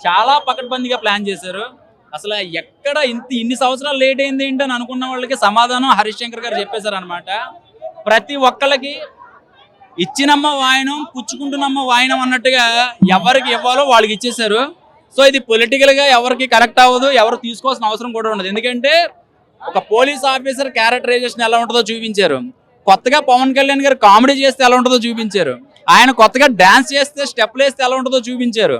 చాలా పకడ్బందీగా ప్లాన్ చేశారు. అసలు ఎక్కడ ఇన్ని సంవత్సరాలు లేట్ అయింది ఏంటి అని అనుకున్న వాళ్ళకి సమాధానం హరీష్ శంకర్ గారు చెప్పేశారు అనమాట. ప్రతి ఒక్కళ్ళకి ఇచ్చినమ్మ వాయనం పుచ్చుకుంటున్నమ్మ వాయనం అన్నట్టుగా ఎవరికి ఇవ్వాలో వాళ్ళకి ఇచ్చేశారు. సో ఇది పొలిటికల్ గా ఎవరికి కరెక్ట్ అవ్వదు, ఎవరు తీసుకోవాల్సిన అవసరం కూడా ఉండదు. ఎందుకంటే ఒక పోలీస్ ఆఫీసర్ క్యారెక్టరైజేషన్ ఎలా ఉంటుందో చూపించారు, కొత్తగా పవన్ కళ్యాణ్ గారు కామెడీ చేస్తే ఎలా ఉంటుందో చూపించారు, ఆయన కొత్తగా డాన్స్ చేస్తే స్టెప్లు వేస్తే ఎలా ఉంటుందో చూపించారు.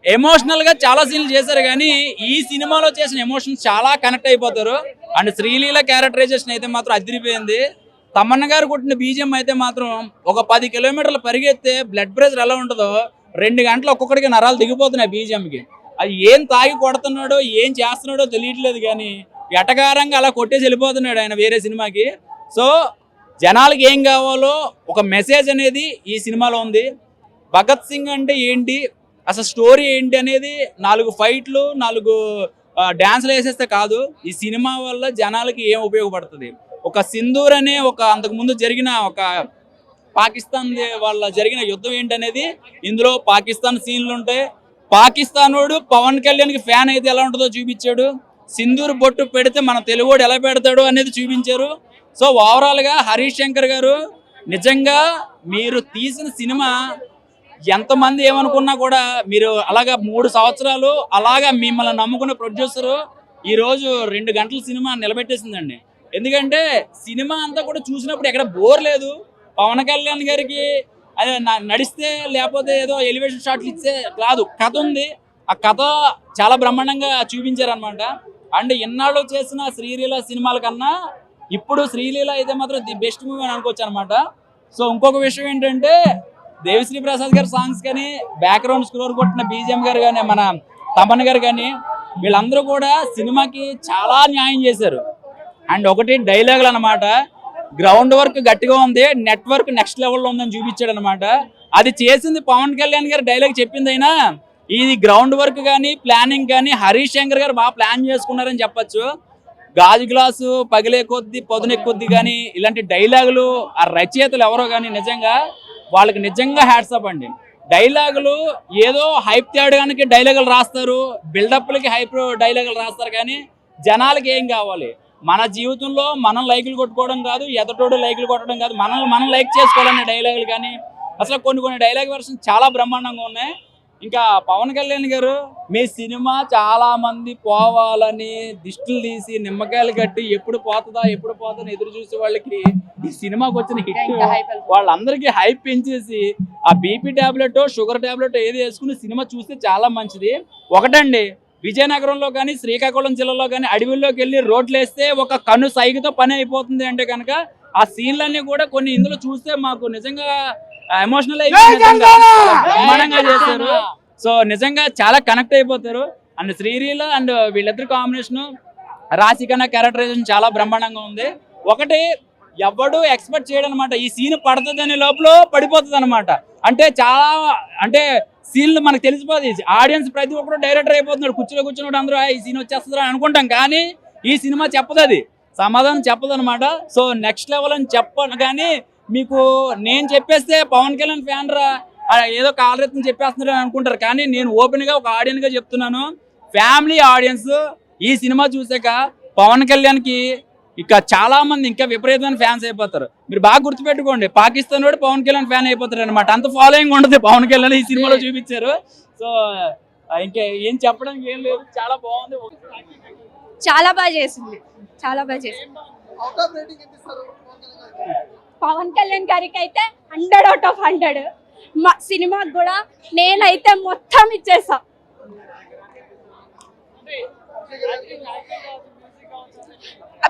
ఎమోషనల్ గా చాలా సీన్లు చేశారు, కానీ ఈ సినిమాలో చేసిన ఎమోషన్స్ చాలా కనెక్ట్ అయిపోతారు. అండ్ శ్రీలీల క్యారెక్టరైజేషన్ అయితే మాత్రం అదిరిపోయింది. తమన్న గారు కొట్టిన బీజిఎం అయితే మాత్రం ఒక 10 కిలోమీటర్లు పరిగెత్తే బ్లడ్ ప్రెషర్ ఎలా ఉంటుందో 2 గంటలు ఒక్కొక్కడికి నరాలు దిగిపోతున్నాయి బీజిఎంకి. అది ఏం తాగి కొడుతున్నాడో ఏం చేస్తున్నాడో తెలియట్లేదు, కానీ ఎటకారంగా అలా కొట్టేసి వెళ్ళిపోతున్నాడు ఆయన వేరే సినిమాకి. సో జనాలకి ఏం కావాలో ఒక మెసేజ్ అనేది ఈ సినిమాలో ఉంది. భగత్ సింగ్ అంటే ఏంటి, అసలు స్టోరీ ఏంటి అనేది 4 ఫైట్లు 4 డాన్స్లు వేసేస్తే కాదు. ఈ సినిమా వల్ల జనాలకి ఏం ఉపయోగపడుతుంది, ఒక సింధూర్ అనే ఒక అంతకుముందు జరిగిన ఒక పాకిస్తాన్ వాళ్ళ జరిగిన యుద్ధం ఏంటనేది ఇందులో పాకిస్తాన్ సీన్లు ఉంటాయి. పాకిస్తానోడు పవన్ కళ్యాణ్కి ఫ్యాన్ అయితే ఎలా ఉంటుందో చూపించాడు, సింధూర్ బొట్టు పెడితే మన తెలుగుడు ఎలా పెడతాడు అనేది చూపించారు. సో ఓవరాల్గా హరీష్ శంకర్ గారు నిజంగా మీరు తీసిన సినిమా ఎంతమంది ఏమనుకున్నా కూడా మీరు అలాగా 3 సంవత్సరాలు అలాగా మిమ్మల్ని నమ్ముకున్న ప్రొడ్యూసరు ఈరోజు 2 గంటల సినిమా నిలబెట్టేసిందండి. ఎందుకంటే సినిమా అంతా కూడా చూసినప్పుడు ఎక్కడ బోర్ లేదు. పవన్ కళ్యాణ్ గారికి అదే నడిస్తే లేకపోతే ఏదో ఎలివేషన్ షాట్లు ఇచ్చే కాదు, కథ ఉంది. ఆ కథ చాలా బ్రహ్మాండంగా చూపించారనమాట. అండ్ ఇన్నాళ్ళు చేసిన శ్రీలీల సినిమాల కన్నా ఇప్పుడు శ్రీలీల అయితే మాత్రం ది బెస్ట్ మూవీ అని అనుకోవచ్చు అనమాట. సో ఇంకొక విషయం ఏంటంటే దేవిశ్రీ ప్రసాద్ గారి సాంగ్స్ కానీ బ్యాక్గ్రౌండ్ స్కోర్ కొట్టిన బీజిఎం గారు కానీ మన తమన్ గారు కానీ వీళ్ళందరూ కూడా సినిమాకి చాలా న్యాయం చేశారు. అండ్ ఒకటి డైలాగులు అనమాట, గ్రౌండ్ వర్క్ గట్టిగా ఉంది, నెట్వర్క్ నెక్స్ట్ లెవెల్లో ఉందని చూపించాడు అనమాట. అది చేసింది పవన్ కళ్యాణ్ గారు డైలాగ్ చెప్పింది అయినా ఇది గ్రౌండ్ వర్క్ కానీ ప్లానింగ్ కానీ హరీష్ శంకర్ గారు బాగా ప్లాన్ చేసుకున్నారని చెప్పచ్చు. గాజు గ్లాసు పగిలే కొద్ది పొదునే కొద్ది కానీ ఇలాంటి డైలాగులు ఆ రచయితలు ఎవరో కానీ నిజంగా వాళ్ళకి నిజంగా హ్యాట్సాప్ అండి. డైలాగులు ఏదో హైప్ తేయడానికి డైలాగులు రాస్తారు, బిల్డప్లకి హైప్ డైలాగులు రాస్తారు, కానీ జనాలకి ఏం కావాలి, మన జీవితంలో మనం లైకులు కొట్టుకోవడం కాదు, ఎదటోడు లైకులు కొట్టడం కాదు, మనం లైక్ చేసుకోవాలనే డైలాగులు కానీ అసలు కొన్ని డైలాగ్ వెర్షన్ చాలా బ్రహ్మాండంగా ఉన్నాయి. ఇంకా పవన్ కళ్యాణ్ గారు మీ సినిమా చాలా మంది పోవాలని దిష్టిలు తీసి నిమ్మకాయలు కట్టి ఎప్పుడు పోతుందా ఎదురు చూసే వాళ్ళకి ఈ సినిమాకి వచ్చిన హిట్ వాళ్ళందరికీ హైప్ పెంచేసి ఆ బీపీ టాబ్లెట్ షుగర్ టాబ్లెట్ ఏది వేసుకుని సినిమా చూస్తే చాలా మంచిది. ఒకటండి, విజయనగరంలో కానీ శ్రీకాకుళం జిల్లాలో కానీ అడవుల్లోకి వెళ్ళి రోడ్లు వేస్తే ఒక కన్ను సైగుతో పని అయిపోతుంది అంటే కనుక ఆ సీన్లన్నీ కూడా కొన్ని ఇందులో చూస్తే మాకు నిజంగా ఎమోషనల్ అయిపోయిందంగా చేశారు. సో నిజంగా చాలా కనెక్ట్ అయిపోతారు. అండ్ శ్రీలీల అండ్ వీళ్ళిద్దరు కాంబినేషన్ రాశికన్నా క్యారెక్టరైజేషన్ చాలా బ్రహ్మాండంగా ఉంది. ఒకటి ఎవడు ఎక్స్పెక్ట్ చేయడం అనమాట, ఈ సీన్ పడుతుంది అనే లోపల పడిపోతుంది అనమాట. అంటే సీన్లు మనకు తెలిసిపోతుంది, ఆడియన్స్ ప్రతి ఒక్కరు డైరెక్టర్ అయిపోతున్నాడు, కుర్చీలో కూర్చున్నాడు అందరూ ఈ సీన్ వచ్చేస్తుంది అనుకుంటాం, కానీ ఈ సినిమా చెప్పదు, అది సమాధానం చెప్పదు అనమాట. సో నెక్స్ట్ లెవెల్ అని చెప్పను, కానీ మీకు నేను చెప్పేస్తే పవన్ కళ్యాణ్ ఫ్యాన్ రా ఏదో కాలరెత్తుని చెప్పేస్తున్నారు అనుకుంటారు, కానీ నేను ఓపెన్ గా ఒక ఆడియన్స్ గా చెప్తున్నాను, ఫ్యామిలీ ఆడియన్స్ ఈ సినిమా చూసాక పవన్ కళ్యాణ్ కి ఇక చాలా మంది ఇంకా విపరీతమైన ఫ్యాన్స్ అయిపోతారు. మీరు బాగా గుర్తుపెట్టుకోండి, పాకిస్తాన్ వాడు పవన్ కళ్యాణ్ ఫ్యాన్ అయిపోతారు అనమాట, అంత ఫాలోయింగ్ ఉంటుంది పవన్ కళ్యాణ్ ఈ సినిమాలో చూపించారు. సో ఇంకా ఏం చెప్పడానికి ఏం లేదు, చాలా బాగుంది, చాలా బాగా చేసింది, చాలా బాగా చేసింది. పవన్ కళ్యాణ్ గారికి అయితే 100/100. మా సినిమాకి కూడా నేనైతే మొత్తం ఇచ్చేసా.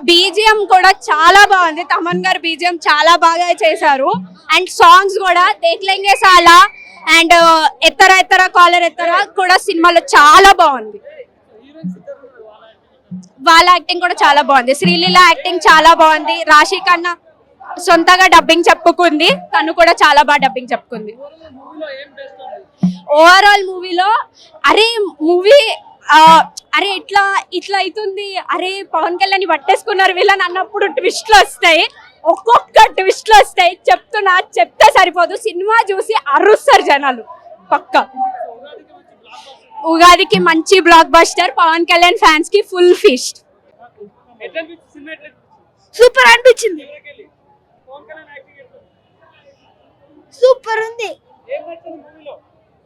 బీజిఎం కూడా చాలా బాగుంది, తమన్ గారు బీజిఎం చాలా బాగా చేశారు. అండ్ సాంగ్స్ కూడా దేఖ్లేంగే సాలా అండ్ ఎత్తర కాలర్ ఎత్తర కూడా సినిమాలో చాలా బాగుంది. వాళ్ళ యాక్టింగ్ కూడా చాలా బాగుంది, శ్రీలీల యాక్టింగ్ చాలా బాగుంది. రాశి కన్నా సొంతగా డబ్బింగ్ చెప్పుకుంది, తను కూడా చాలా బాగా డబ్బింగ్ చెప్పుకుంది. ఓవరాల్ మూవీలో అరే ఇట్లా అవుతుంది, అరే పవన్ కళ్యాణ్ పట్టేసుకున్నారు వీళ్ళని అన్నప్పుడు ట్విస్ట్లు వస్తాయి, ఒక్కొక్క ట్విస్ట్లు వస్తాయి. చెప్తే సరిపోదు, సినిమా చూసి అరుస్తారు జనాలు పక్క. ఉగాదికి మంచి blockbuster, Pawan Kalyan fans కి ఫుల్ ఫీస్ట్. సూపర్ అనిపించింది, సూపర్ ఉంది.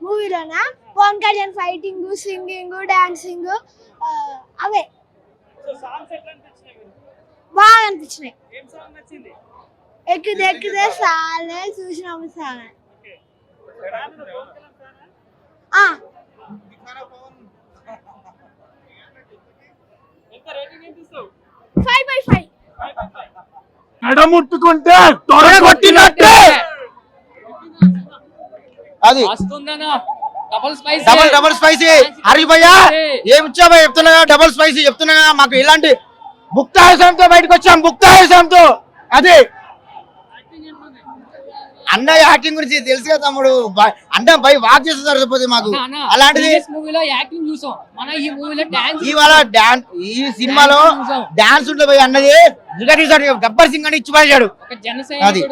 మూవీలోనా Pawan Kalyan fighting, singing, dancing అవే బాగా అనిపించినాయి. ఎక్కితే ఎక్కితే సాలే చూసినాము సాలే. 5/5 నడముట్టుకుంటే తొడగొట్టినట్టే. అది డబుల్ స్పైసీ హరి భయ్యా ఏమి ఇచ్చావా చెప్తున్నా, డబుల్ స్పైసీ చెప్తున్నా. మాకు ఇలాంటి ముక్తాయసంతో బయటకు వచ్చాం, ముక్తాయసంతో. అది అన్నయ్య యాక్టింగ్ గురించి తెలుసు కదా తమ్ముడు, అంటే పై వాక్ చేస్తే సరిపోతుంది మాకు. అలాంటిది ఇవాళ ఈ సినిమాలో డాన్స్ ఉంటుంది పోయి అన్నది గబ్బర్ సింగ్ అని ఇచ్చి పడేశాడు. అది